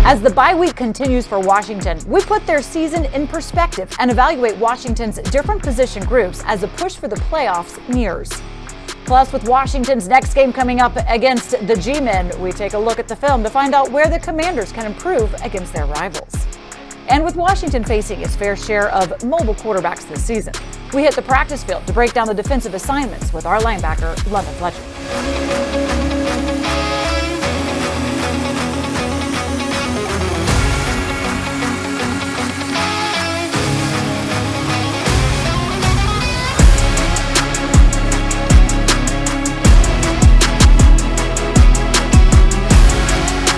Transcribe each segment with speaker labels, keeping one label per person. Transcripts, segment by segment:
Speaker 1: As the bye week continues for Washington, we put their season in perspective and evaluate Washington's different position groups as the push for the playoffs nears. Plus, with Washington's next game coming up against the G-Men, we take a look at the film to find out where the Commanders can improve against their rivals. And with Washington facing its fair share of mobile quarterbacks this season, we hit the practice field to break down the defensive assignments with our linebacker, Logan Fletcher.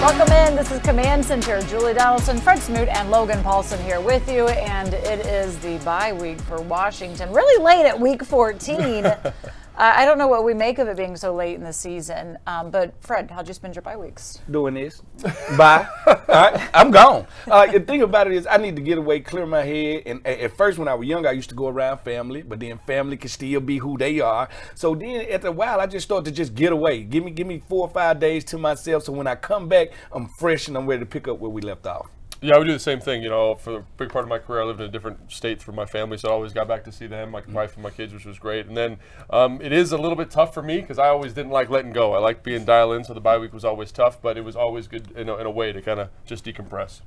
Speaker 1: Welcome in. This is Command Center. Julie Donaldson, Fred Smoot, and Logan Paulsen here with you. And it is the bye week for Washington. Really late at week 14. I don't know what we make of it being so late in the season. But Fred, how'd you spend your bye weeks?
Speaker 2: Doing this. Bye. All right, I'm gone. The thing about it is I need to get away, clear my head. And at first when I was young, I used to go around family, but then family can still be who they are. So then after a while, I just started to just get away. Give me 4 or 5 days to myself. So when I come back, I'm fresh and I'm ready to pick up where we left off.
Speaker 3: Yeah, I would do the same thing. You know, for a big part of my career, I lived in a different state from my family, so I always got back to see them, my wife and my kids, which was great. And then it is a little bit tough for me because I always didn't like letting go. I liked being dialed in, so the bye week was always tough, but it was always good in a way to kind of just decompress.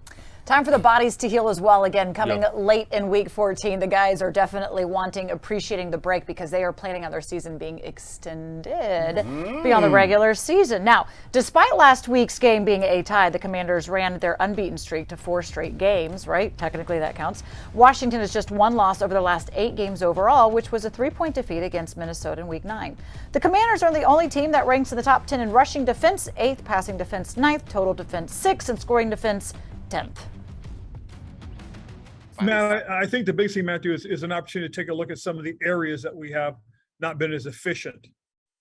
Speaker 1: Time for the bodies to heal as well. Again, coming late in week 14, the guys are definitely appreciating the break because they are planning on their season being extended beyond the regular season. Now, despite last week's game being a tie, the Commanders ran their unbeaten streak to 4 straight games, right? Technically that counts. Washington has just 1 loss over the last 8 games overall, which was a 3-point defeat against Minnesota in week 9. The Commanders are the only team that ranks in the top 10 in rushing defense, 8th, passing defense 9th, total defense 6th, and scoring defense 10th.
Speaker 4: Matt, I think the big thing, Matthew, is an opportunity to take a look at some of the areas that we have not been as efficient.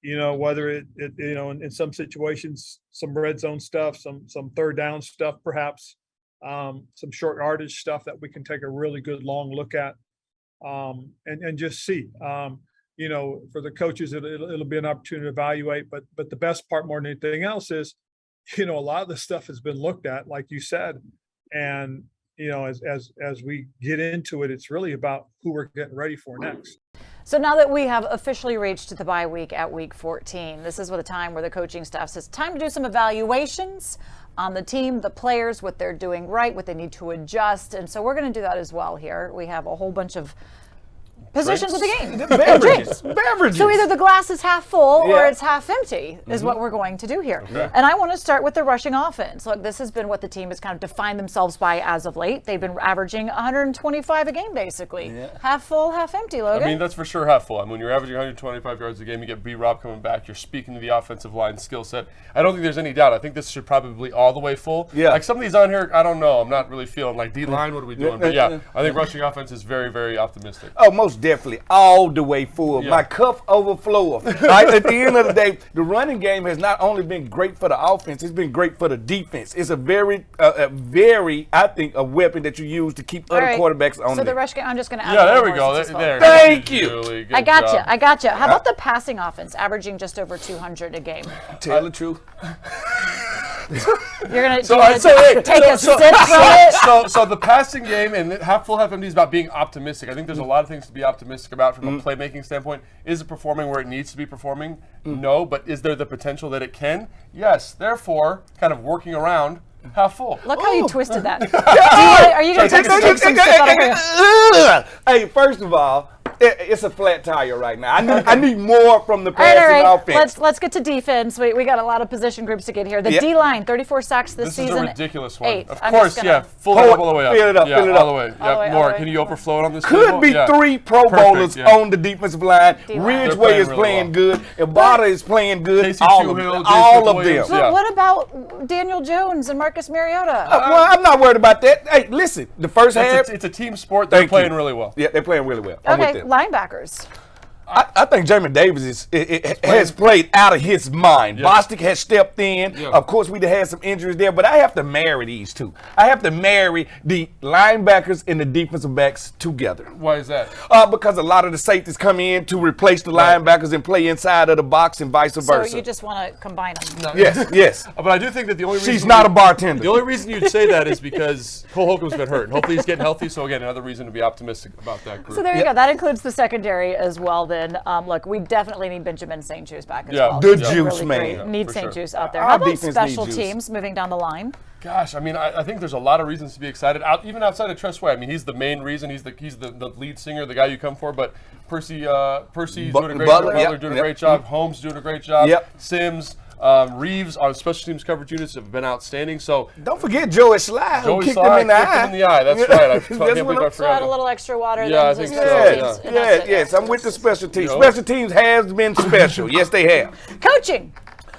Speaker 4: You know, whether in some situations, some red zone stuff, some third down stuff, perhaps, some short yardage stuff that we can take a really good long look at, and just see. You know, for the coaches, it'll be an opportunity to evaluate. But the best part, more than anything else, is, you know, a lot of the stuff has been looked at, like you said, and you know, as we get into it, it's really about who we're getting ready for next.
Speaker 1: So now that we have officially reached the bye week at week 14, this is the time where the coaching staff says time to do some evaluations on the team, the players, what they're doing right, what they need to adjust. And so we're going to do that as well here. We have a whole bunch of positions of the game.
Speaker 2: Beverages.
Speaker 1: So either the glass is half full or it's half empty is what we're going to do here. Okay. And I want to start with the rushing offense. Look, this has been what the team has kind of defined themselves by as of late. They've been averaging 125 a game, basically. Yeah. Half full, half empty, Logan.
Speaker 3: I mean, that's for sure half full. I mean, when you're averaging 125 yards a game, you get B-Rob coming back, you're speaking to the offensive line skill set. I don't think there's any doubt. I think this should probably be all the way full. Yeah. Like some of these on here, I don't know. I'm not really feeling like D-line, what are we doing? But yeah, I think rushing offense is very, very optimistic.
Speaker 2: Oh, most definitely. All the way full. Yeah. My cup overflow. Right? At the end of the day, the running game has not only been great for the offense, it's been great for the defense. It's a very, I think, a weapon that you use to keep other quarterbacks on.
Speaker 1: So the rush game, I'm just going to add.
Speaker 3: Yeah, there we go. There.
Speaker 2: Thank you.
Speaker 1: I got you. How about the passing offense, averaging just over 200 a game?
Speaker 2: Tell the truth.
Speaker 1: You're gonna take a sip from it.
Speaker 3: So the passing game and half full, half empty is about being optimistic. I think there's a lot of things to be optimistic about from a playmaking standpoint. Is it performing where it needs to be performing? No, but is there the potential that it can? Yes. Therefore, kind of working around half full.
Speaker 1: Look how you twisted that. Are you going to take some sip out of here?
Speaker 2: Hey, first of all, it's a flat tire right now. I need more from the passing offense.
Speaker 1: Let's get to defense. We got a lot of position groups to get here. The D-line, 34 sacks this season.
Speaker 3: This is a ridiculous one.
Speaker 1: 8th.
Speaker 3: Of course, full it up all the way up.
Speaker 2: Fill it up, fill it up.
Speaker 3: All the way. Yeah, more. Can you overflow it on this
Speaker 2: Could
Speaker 3: table?
Speaker 2: be 3 Pro Bowlers on the defensive line. Ridgeway is playing good. Ibarra is playing good. All of them.
Speaker 1: But what about Daniel Jones and Marcus Mariota?
Speaker 2: Well, I'm not worried about that. Hey, listen, the first half.
Speaker 3: It's a team sport. They're playing really well.
Speaker 2: Yeah, they're playing really well.
Speaker 1: Okay, linebackers.
Speaker 2: I think Jamin Davis has played out of his mind.
Speaker 3: Yeah.
Speaker 2: Bostic has stepped in.
Speaker 3: Yeah.
Speaker 2: Of course, we had some injuries there, but I have to marry these two. I have to marry the linebackers and the defensive backs together.
Speaker 3: Why is that?
Speaker 2: Because a lot of the safeties come in to replace the linebackers and play inside of the box and vice versa.
Speaker 1: So you just want to combine them.
Speaker 3: No.
Speaker 2: Yes.
Speaker 3: But I do think that the only reason
Speaker 2: She's not a bartender.
Speaker 3: The only reason you'd say that is because Cole Holcomb's been hurt. Hopefully he's getting healthy. So again, another reason to be optimistic about that group.
Speaker 1: So there you go. That includes the secondary as well. Then look, we definitely need Benjamin St. Juice back as well.
Speaker 2: Good
Speaker 1: He's
Speaker 2: juice,
Speaker 1: really
Speaker 2: man.
Speaker 1: great.
Speaker 3: Yeah,
Speaker 1: Need
Speaker 3: for
Speaker 1: St.
Speaker 3: sure.
Speaker 1: Juice out there.
Speaker 2: Our
Speaker 1: How about
Speaker 2: defense
Speaker 1: special
Speaker 2: needs juice.
Speaker 1: teams moving down the line?
Speaker 3: Gosh, I mean, I think there's a lot of reasons to be excited. Even outside of Tress Way, I mean, he's the main reason. He's the lead singer, the guy you come for. But Percy's doing a great job. Butler doing a great job. Holmes doing a great job.
Speaker 2: Yep. Sims.
Speaker 3: Reeves, our special teams coverage units have been outstanding. So
Speaker 2: don't forget Joey Sly, who kicked him in the eye.
Speaker 3: That's right. I can't believe I
Speaker 1: So add
Speaker 3: forgot.
Speaker 1: a little extra water.
Speaker 3: Yeah,
Speaker 1: then
Speaker 3: I think
Speaker 1: to
Speaker 3: so,
Speaker 1: special
Speaker 3: yeah.
Speaker 1: teams, and that's it.
Speaker 2: Yes, I'm with the special teams.
Speaker 3: You know.
Speaker 2: Special teams has been special. Yes, they have.
Speaker 1: Coaching.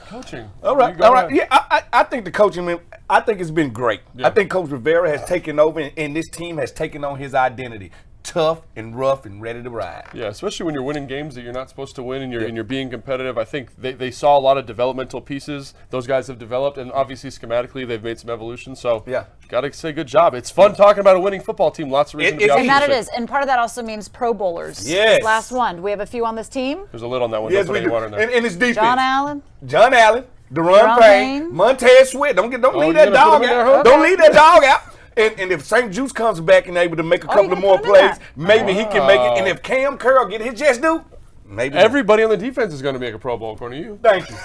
Speaker 3: Coaching.
Speaker 2: All right. Yeah, I think the coaching, I think it's been great.
Speaker 3: Yeah.
Speaker 2: I think Coach Rivera has taken over, and this team has taken on his identity. Tough and rough and ready to ride.
Speaker 3: Yeah, especially when you're winning games that you're not supposed to win and you're being competitive. I think they saw a lot of developmental pieces those guys have developed, and obviously schematically they've made some evolution. So got to say good job. It's fun talking about a winning football team. Lots of reasons to be
Speaker 1: And that
Speaker 3: optimistic.
Speaker 1: it is. And part of that also means Pro Bowlers.
Speaker 2: Yes.
Speaker 1: Last one. Do we have a few on this team?
Speaker 3: There's a lid on that one.
Speaker 2: Yes,
Speaker 3: Don't put
Speaker 2: we
Speaker 3: any
Speaker 2: do.
Speaker 3: water in there.
Speaker 2: And it's defense.
Speaker 1: John Allen.
Speaker 2: Deron Payne, Montez Sweat. Don't leave
Speaker 3: you
Speaker 2: that
Speaker 3: gonna
Speaker 2: dog
Speaker 3: put him in
Speaker 2: out.
Speaker 3: there, huh?
Speaker 2: Don't leave that dog out. And if St. Juice comes back and able to make a couple
Speaker 1: you
Speaker 2: of more
Speaker 1: gonna put him in
Speaker 2: plays, maybe he can make it. And if Cam Curl get his just due, maybe.
Speaker 3: Everybody on the defense is going to make a Pro Bowl, according to you.
Speaker 2: Thank you.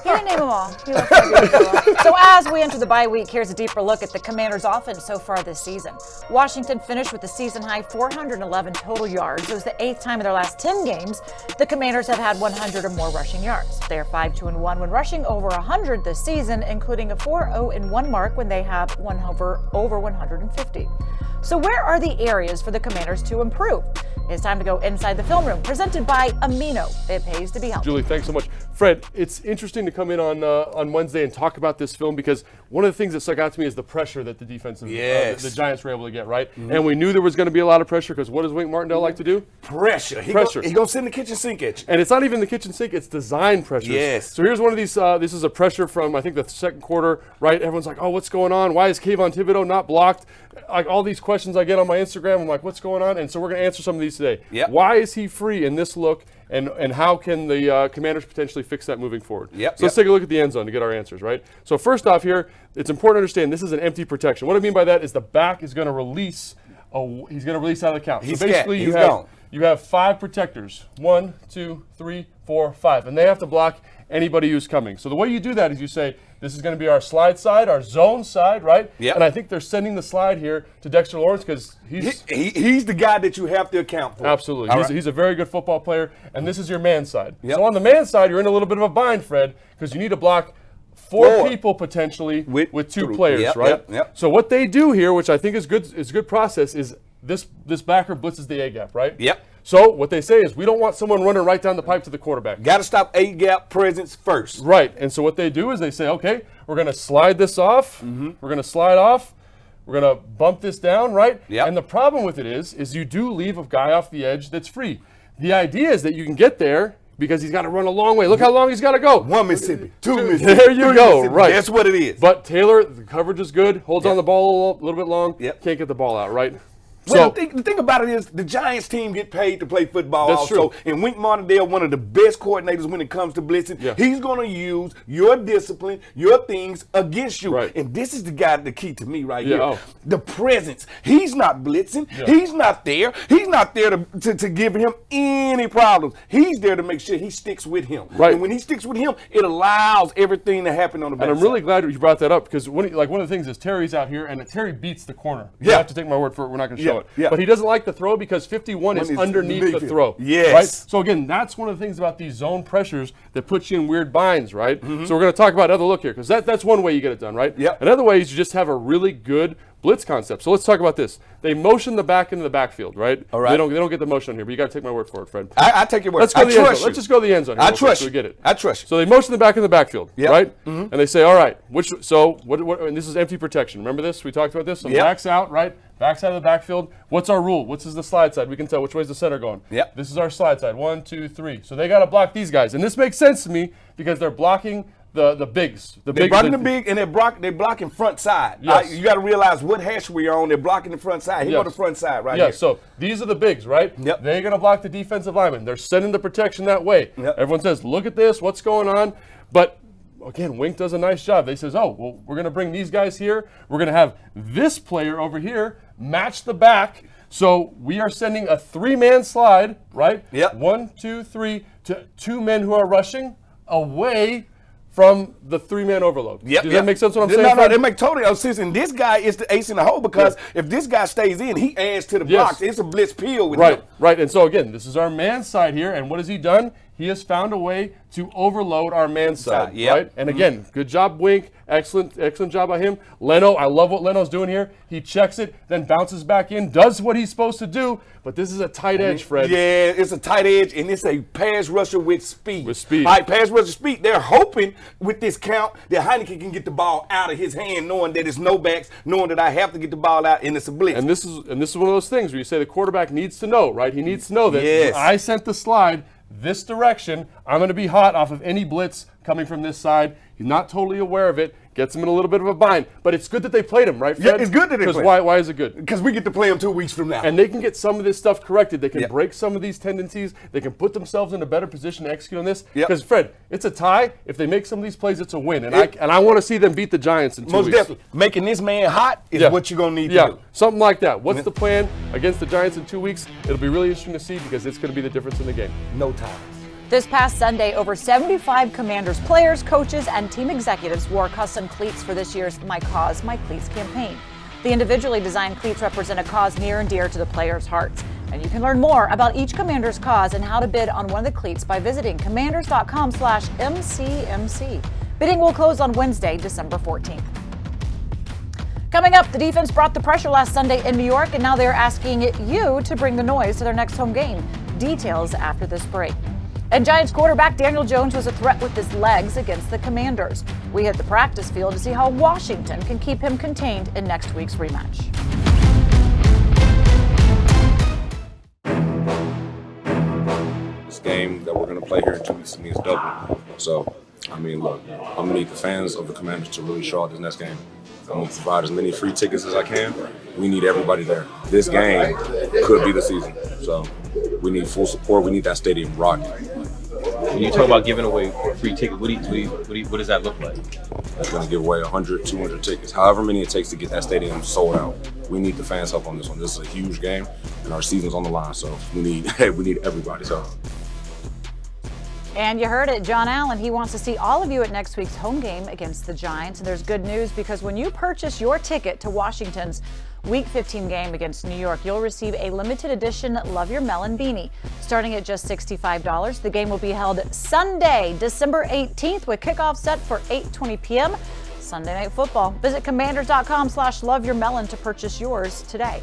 Speaker 1: He didn't name them all. He left them beautiful. So as we enter the bye week, here's a deeper look at the Commanders' offense so far this season. Washington finished with a season-high 411 total yards. It was the 8th time in their last 10 games the Commanders have had 100 or more rushing yards. They are 5-2-1 when rushing over 100 this season, including a 4-0-1 mark when they have over 150. So where are the areas for the Commanders to improve? It's time to go inside the film room, presented by Amino. It pays to be healthy.
Speaker 3: Julie, thanks so much. Fred, it's interesting to come in on Wednesday and talk about this film because one of the things that stuck out to me is the pressure that the defensive the Giants were able to get, right? Mm-hmm. And we knew there was going to be a lot of pressure because what does Wink Martindale like to do?
Speaker 2: Pressure. He's going to send the kitchen sink at you.
Speaker 3: And it's not even the kitchen sink, it's design pressures.
Speaker 2: Yes.
Speaker 3: So here's one of these, this is a pressure from, I think, the second quarter, right? Everyone's like, oh, what's going on? Why is Kayvon Thibodeau not blocked? Like all these questions I get on my Instagram, I'm like, what's going on? And so we're going to answer some of these today.
Speaker 2: Yep.
Speaker 3: Why is he free in this look? And how can the Commanders potentially fix that moving forward? So let's take a look at the end zone to get our answers, right? So first off here, it's important to understand this is an empty protection. What I mean by that is the back is going to release. He's going to release out of the count.
Speaker 2: He's
Speaker 3: so basically you have 5 protectors. 1, 2, 3, 4, 5. And they have to block anybody who's coming. So the way you do that is you say, this is going to be our slide side, our zone side, right?
Speaker 2: Yep.
Speaker 3: And I think they're sending the slide here to Dexter Lawrence because
Speaker 2: he's the guy that you have to account for.
Speaker 3: Absolutely. He's a very good football player, and this is your man side. Yep. So on the man side, you're in a little bit of a bind, Fred, because you need to block 4 people potentially with 2 players, right?
Speaker 2: Yep.
Speaker 3: So what they do here, which I think is good process, is this backer blitzes the A-gap, right?
Speaker 2: Yep.
Speaker 3: So what they say is we don't want someone running right down the pipe to the quarterback.
Speaker 2: Got to stop A-gap presence first.
Speaker 3: Right. And so what they do is they say, okay, we're going to slide this off. Mm-hmm. We're going to slide off. We're going to bump this down, right?
Speaker 2: Yep.
Speaker 3: And the problem with it is you do leave a guy off the edge that's free. The idea is that you can get there because he's got to run a long way. Look how long he's got to go.
Speaker 2: 1 Mississippi, 2 Mississippi.
Speaker 3: There you go. Right.
Speaker 2: That's what it is.
Speaker 3: But Taylor, the coverage is good. Holds on the ball a little bit long. Can't get the ball out, right?
Speaker 2: Well, the thing about it is the Giants team get paid to play football
Speaker 3: That's
Speaker 2: also.
Speaker 3: true.
Speaker 2: And Wink Martindale, one of the best coordinators when it comes to blitzing, he's going to use your discipline, your things against you.
Speaker 3: Right.
Speaker 2: And this is the key to me right
Speaker 3: Yeah,
Speaker 2: here.
Speaker 3: oh.
Speaker 2: The presence. He's not blitzing.
Speaker 3: Yeah.
Speaker 2: He's not there. He's not there to give him any problems. He's there to make sure he sticks with him.
Speaker 3: Right.
Speaker 2: And when he sticks with him, it allows everything to happen on the back.
Speaker 3: And I'm really glad you brought that up because one of the things is Terry's out here and Terry beats the corner. You have to take my word for it. We're not going to show it.
Speaker 2: Yeah.
Speaker 3: But he doesn't like the throw because 51 is underneath the throw.
Speaker 2: Yes.
Speaker 3: Right? So again, that's one of the things about these zone pressures that puts you in weird binds, right? Mm-hmm. So we're going to talk about another look here because that's one way you get it done, right?
Speaker 2: Yep.
Speaker 3: Another way is you just have a really good blitz concept. So let's talk about this. They motion the back into the backfield, right?
Speaker 2: All right.
Speaker 3: They don't get the motion here, but you got to take my word for it, Fred.
Speaker 2: I take your word.
Speaker 3: Let's go to the end zone. Let's just go to the end zone.
Speaker 2: I trust
Speaker 3: so
Speaker 2: you.
Speaker 3: we get it.
Speaker 2: I trust you.
Speaker 3: So they motion the back in the backfield,
Speaker 2: Yep.
Speaker 3: right? And they say, all right, what, and this is empty protection. Remember this? We talked about this. So
Speaker 2: Yep.
Speaker 3: backs out, right? Backs out of the backfield. What's our rule? What's the slide side? We can tell which way's the center going.
Speaker 2: Yep.
Speaker 3: This is our slide side. 1, 2, 3. So they got to block these guys. And this makes sense to me because they're blocking the bigs.
Speaker 2: They're blocking the big, and they're blocking front side.
Speaker 3: Yes.
Speaker 2: You got to realize what hash we're on. They're blocking the front side. Here on the front side right here.
Speaker 3: So these are the bigs, right?
Speaker 2: Yep.
Speaker 3: They're going to block the defensive linemen. They're sending the protection that way.
Speaker 2: Yep.
Speaker 3: Everyone says, look at this, what's going on? But again, Wink does a nice job. They says, oh, well, we're going to bring these guys here. We're going to have this player over here match the back. So we are sending a 3-man slide, right?
Speaker 2: Yep.
Speaker 3: 1, 2, 3 to 2 men who are rushing away from the 3-man overload.
Speaker 2: Yep,
Speaker 3: Does that make sense what I'm saying?
Speaker 2: No,
Speaker 3: Fred?
Speaker 2: that make totally sense. And this guy is the ace in the hole because if this guy stays in, he adds to the blocks. It's a blitz peel with him.
Speaker 3: Right. And so again, this is our man side here. And what has he done? He has found a way to overload our man side.
Speaker 2: Yep.
Speaker 3: Right. And again, good job, Wink. Excellent job by him. Leno, I love what Leno's doing here. He checks it, then bounces back in, does what he's supposed to do. But this is a tight edge, Fred.
Speaker 2: Yeah, it's a tight edge, and it's a pass rusher with speed.
Speaker 3: With speed.
Speaker 2: All right, pass rusher speed. They're hoping with this count that Heineken can get the ball out of his hand, knowing that it's no backs, knowing that I have to get the ball out, and it's a blitz.
Speaker 3: And this is one of those things where you say the quarterback needs to know, right? He needs to know that
Speaker 2: Yes.
Speaker 3: I sent the slide this direction. I'm going to be hot off of any blitz coming from this side. He's not totally aware of it. Gets him in a little bit of a bind. But it's good that they played him, right, Fred?
Speaker 2: Yeah, it's good that they played him.
Speaker 3: Because why is it good?
Speaker 2: Because we get to play him 2 weeks from now.
Speaker 3: And they can get some of this stuff corrected. They can
Speaker 2: Yep.
Speaker 3: break some of these tendencies. They can put themselves in a better position to execute on this.
Speaker 2: Yep.
Speaker 3: Because, Fred, it's a tie. If they make some of these plays, it's a win. And I want to see them beat the Giants in 2
Speaker 2: Most
Speaker 3: weeks.
Speaker 2: definitely. Making this man hot is what you're going to need to do.
Speaker 3: Something like that. What's the plan against the Giants in 2 weeks? It'll be really interesting to see because it's going to be the difference in the game.
Speaker 2: No time.
Speaker 1: This past Sunday, over 75 Commanders players, coaches, and team executives wore custom cleats for this year's My Cause, My Cleats campaign. The individually designed cleats represent a cause near and dear to the players' hearts. And you can learn more about each Commander's cause and how to bid on one of the cleats by visiting commanders.com/MCMC. Bidding will close on Wednesday, December 14th. Coming up, the defense brought the pressure last Sunday in New York, and now they're asking you to bring the noise to their next home game. Details after this break. And Giants quarterback Daniel Jones was a threat with his legs against the Commanders. We hit the practice field to see how Washington can keep him contained in next week's rematch.
Speaker 5: This game that we're going to play here in 2 weeks means double. So, I mean, look, I'm going to need the fans of the Commanders to really show out this next game. I'm going to provide as many free tickets as I can. We need everybody there. This game could be the season. So, we need full support. We need that stadium rocking.
Speaker 6: When you talk about giving away free tickets, what does that look like?
Speaker 5: We're going to give away 100, 200 tickets, however many it takes to get that stadium sold out. We need the fans' help on this one. This is a huge game, and our season's on the line, so we need everybody's help.
Speaker 1: And you heard it, John Allen, he wants to see all of you at next week's home game against the Giants. And there's good news because when you purchase your ticket to Washington's Week 15 game against New York, you'll receive a limited edition Love Your Melon beanie. Starting at just $65, the game will be held Sunday, December 18th with kickoff set for 8:20 p.m. Sunday Night Football. Visit commanders.com/loveyourmelon to purchase yours today.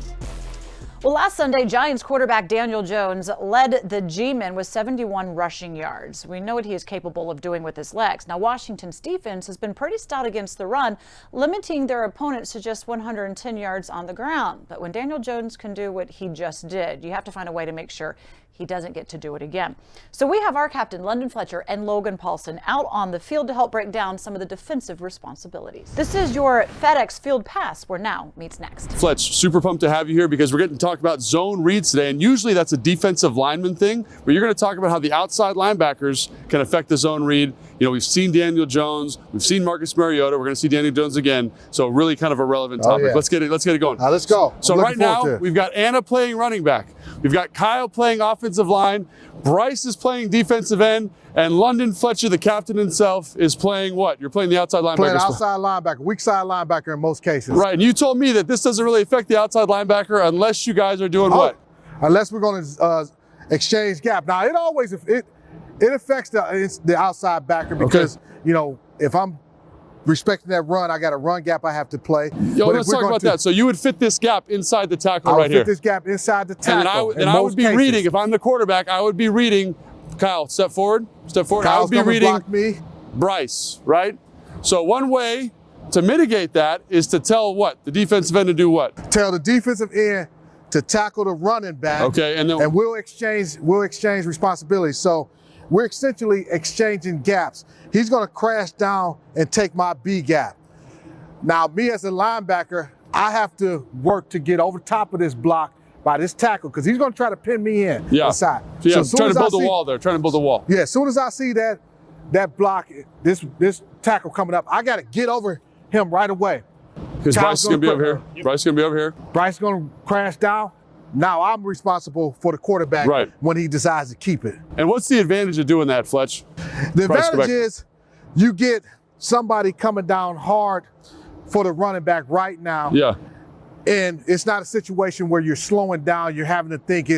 Speaker 1: Well, last Sunday, Giants quarterback Daniel Jones led the G-men with 71 rushing yards. We know what he is capable of doing with his legs. Now, Washington's defense has been pretty stout against the run, limiting their opponents to just 110 yards on the ground. But when Daniel Jones can do what he just did, you have to find a way to make sure he doesn't get to do it again. So we have our captain, London Fletcher, and Logan Paulsen out on the field to help break down some of the defensive responsibilities. This is your FedEx Field Pass, where Now meets next.
Speaker 3: Fletch, super pumped to have you here because we're getting to talk about zone reads today, and usually that's a defensive lineman thing, but you're going to talk about how the outside linebackers can affect the zone read. You know, we've seen Daniel Jones, we've seen Marcus Mariota, we're going to see Daniel Jones again, so really kind of a relevant topic.
Speaker 7: Yeah.
Speaker 3: Let's get it going.
Speaker 7: Let's go.
Speaker 3: So right now, we've got Anna playing running back. We've got Kyle playing offensive line. Bryce is playing defensive end. And London Fletcher, the captain himself, is playing what? You're playing the outside linebacker.
Speaker 7: Playing outside linebacker, weak side linebacker in most cases.
Speaker 3: Right, and you told me that this doesn't really affect the outside linebacker unless you guys are doing what?
Speaker 7: Unless we're going to exchange gap. Now, it always it affects the outside backer because, you know, if I'm respecting that run, I got a run gap I have to play.
Speaker 8: Yo, let's talk about that. So you would fit this gap inside the tackle right here.
Speaker 7: I would fit this gap inside the tackle.
Speaker 8: And I would be reading, if I'm the quarterback, I would be reading, Kyle, step forward. I would be reading
Speaker 7: block me.
Speaker 8: Bryce, right? So one way to mitigate that is to tell what? The defensive end to do what?
Speaker 7: Tell the defensive end to tackle the running back.
Speaker 8: Okay, and
Speaker 7: we'll exchange responsibilities. So we're essentially exchanging gaps. He's going to crash down and take my B gap. Now, me as a linebacker, I have to work to get over top of this block by this tackle because he's going to try to pin me in inside.
Speaker 8: Yeah, so trying to build a wall there, trying to build a wall.
Speaker 7: Yeah, as soon as I see that block, this tackle coming up, I got to get over him right away.
Speaker 8: Because Bryce is going to be over here. Bryce is going to be over here.
Speaker 7: Bryce is going to crash down. Now I'm responsible for the quarterback when he decides to keep it.
Speaker 8: And what's the advantage of doing that, Fletch?
Speaker 7: The advantage is you get somebody coming down hard for the running back right now.
Speaker 8: Yeah.
Speaker 7: And it's not a situation where you're slowing down. You're having to think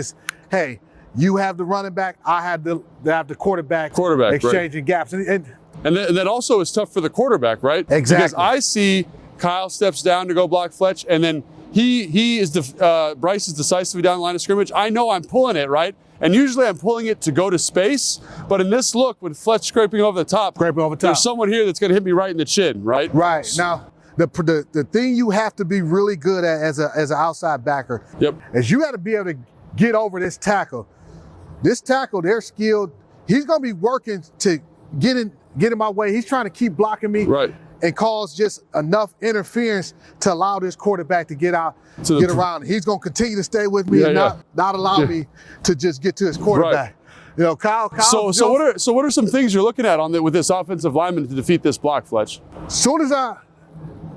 Speaker 7: hey, you have the running back, I have the quarterback exchanging gaps. And
Speaker 8: that also is tough for the quarterback, right?
Speaker 7: Exactly.
Speaker 8: Because I see Kyle steps down to go block Fletch, and then Bryce is decisively down the line of scrimmage. I know I'm pulling it, right? And usually I'm pulling it to go to space, but in this look, with Fletch scraping over the top, there's someone here that's going to hit me right in the chin, right?
Speaker 7: Right. Now, the thing you have to be really good at as an outside backer is you got to be able to get over this tackle. This tackle, they're skilled. He's going to be working to get in my way. He's trying to keep blocking me.
Speaker 8: Right.
Speaker 7: And cause just enough interference to allow this quarterback to get around. He's going to continue to stay with me and not allow me to just get to his quarterback.
Speaker 8: Right.
Speaker 7: You know, Kyle.
Speaker 8: So what are some things you're looking at with this offensive lineman to defeat this block, Fletch?
Speaker 7: Soon as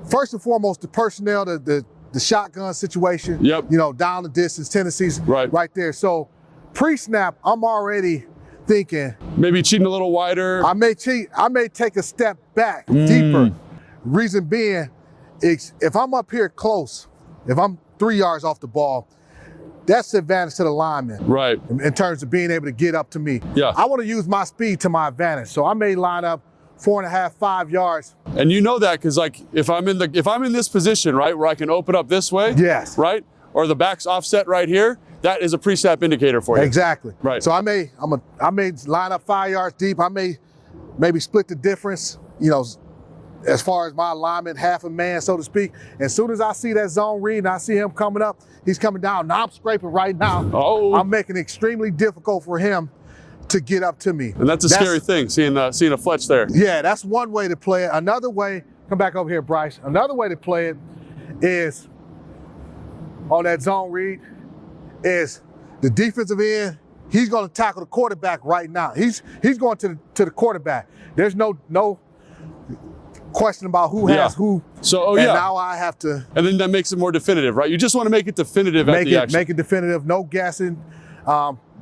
Speaker 7: first and foremost, the personnel, the shotgun situation.
Speaker 8: Yep.
Speaker 7: You know, down the distance, Tennessee's right there. So pre-snap, I'm already thinking
Speaker 8: maybe cheating a little wider.
Speaker 7: I may cheat. I may take a step back deeper. Reason being, if I'm up here close, if I'm 3 yards off the ball, that's the advantage to the lineman.
Speaker 8: Right.
Speaker 7: In terms of being able to get up to me.
Speaker 8: Yeah.
Speaker 7: I want to use my speed to my advantage. So I may line up 4.5, 5 yards.
Speaker 8: And you know that because like if I'm in this position, right, where I can open up this way,
Speaker 7: yes,
Speaker 8: right, or the back's offset right here, that is a pre-snap indicator for you.
Speaker 7: Exactly.
Speaker 8: Right.
Speaker 7: So I may line up 5 yards deep. I may maybe split the difference, you know, as far as my alignment, half a man, so to speak. As soon as I see that zone read and I see him coming up, he's coming down. Now I'm scraping right now.
Speaker 8: Oh.
Speaker 7: I'm making it extremely difficult for him to get up to me.
Speaker 8: And that's a scary thing, seeing a Fletch there.
Speaker 7: Yeah, that's one way to play it. Another way, come back over here, Bryce. Another way to play it is on that zone read is the defensive end. He's going to tackle the quarterback right now. He's going to the quarterback. There's no question about who has who.
Speaker 8: So
Speaker 7: now I have to.
Speaker 8: And then that makes it more definitive, right? You just want to make it definitive at the action.
Speaker 7: Make it definitive. No guessing.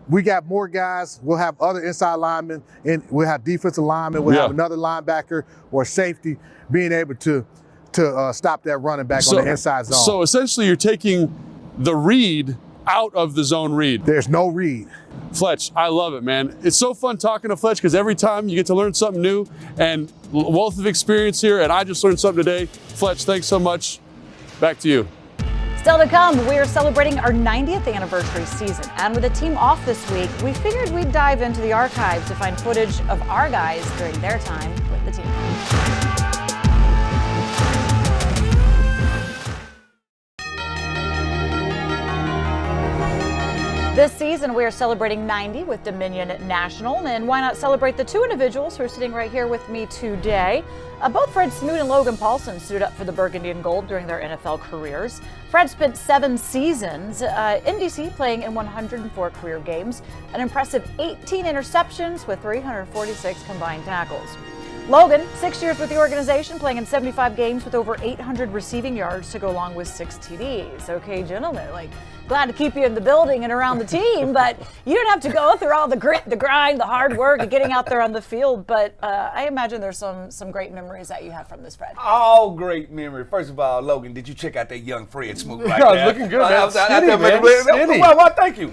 Speaker 7: We got more guys. We'll have other inside linemen, and we'll have defensive linemen. We'll have another linebacker or safety being able to stop that running back on the inside zone.
Speaker 8: So essentially, you're taking the read out of the zone read.
Speaker 7: There's no read.
Speaker 8: Fletch, I love it, man. It's so fun talking to Fletch because every time you get to learn something new and wealth of experience here, and I just learned something today. Fletch, thanks so much. Back to you.
Speaker 1: Still to come, we are celebrating our 90th anniversary season. And with the team off this week, we figured we'd dive into the archives to find footage of our guys during their time with the team. This season, we are celebrating 90 with Dominion National, and why not celebrate the two individuals who are sitting right here with me today. Both Fred Smoot and Logan Paulsen stood up for the Burgundy and Gold during their NFL careers. Fred spent 7 seasons in D.C. playing in 104 career games, an impressive 18 interceptions with 346 combined tackles. Logan, 6 years with the organization, playing in 75 games with over 800 receiving yards to go along with 6 TDs. Okay, gentlemen, glad to keep you in the building and around the team, but you don't have to go through all the grit, the grind, the hard work of getting out there on the field. But I imagine there's some great memories that you have from this, Fred.
Speaker 2: All great memory. First of all, Logan, did you check out that young Fred Smoot right
Speaker 3: Yeah,
Speaker 2: there?
Speaker 3: looking good, man.
Speaker 2: Skinny.
Speaker 3: Skinny.
Speaker 2: Well, thank you.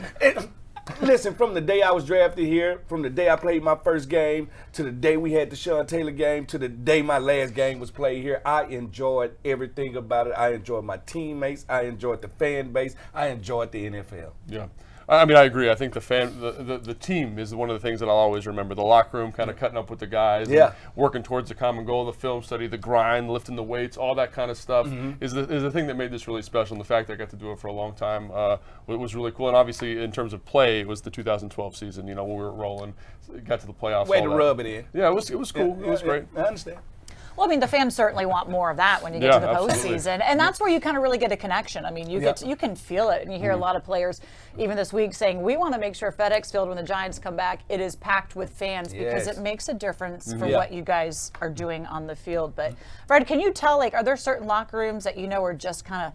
Speaker 2: Listen, from the day I was drafted here, from the day I played my first game, to the day we had the Sean Taylor game, to the day my last game was played here, I enjoyed everything about it. I enjoyed my teammates. I enjoyed the fan base. I enjoyed the NFL.
Speaker 3: Yeah. I mean, I agree. I think the team is one of the things that I'll always remember. The locker room, kind of cutting up with the guys, and working towards the common goal, the film study, the grind, lifting the weights, all that kind of stuff is the thing that made this really special. And the fact that I got to do it for a long time was really cool. And obviously, in terms of play, it was the 2012 season. You know, when we were rolling, got to the playoffs.
Speaker 2: Way to rub it in.
Speaker 3: Yeah, it was cool. It was great.
Speaker 2: I understand.
Speaker 1: Well, I mean, the fans certainly want more of that when you get to the postseason, and that's where you kind of really get a connection. I mean, you can feel it, and you hear a lot of players, even this week, saying we want to make sure FedEx Field, when the Giants come back, it is packed with fans because it makes a difference for what you guys are doing on the field. But Fred, can you tell, like, are there certain locker rooms that you know are just kind of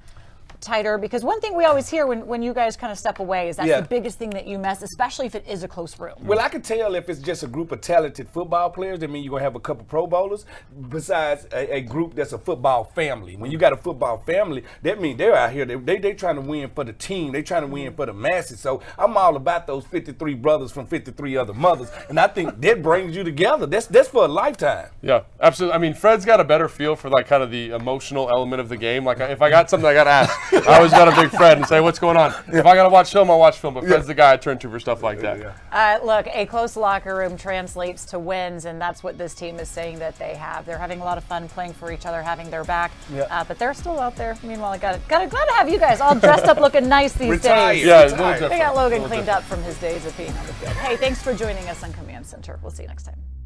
Speaker 1: tighter? Because one thing we always hear when you guys kind of step away is that's the biggest thing that you miss, especially if it is a close room.
Speaker 2: Well, I can tell if it's just a group of talented football players, that means you're going to have a couple Pro Bowlers, besides a group that's a football family. When you got a football family, that means they're out here, they trying to win for the team, they trying to win for the masses. So I'm all about those 53 brothers from 53 other mothers, and I think that brings you together. That's for a lifetime.
Speaker 3: Yeah, absolutely. I mean, Fred's got a better feel for like kind of the emotional element of the game. Like if I got something I got to ask, I always got a big Fred and say, what's going on? If I got to watch film, I'll watch film. But Fred's the guy I turn to for stuff like that.
Speaker 1: Look, a close locker room translates to wins, and that's what this team is saying that they have. They're having a lot of fun playing for each other, having their back. But they're still out there. Meanwhile, I glad to have you guys all dressed up looking nice these days.
Speaker 3: Yeah,
Speaker 1: they got Logan cleaned up from his days of being on the field. Hey, thanks for joining us on Command Center. We'll see you next time.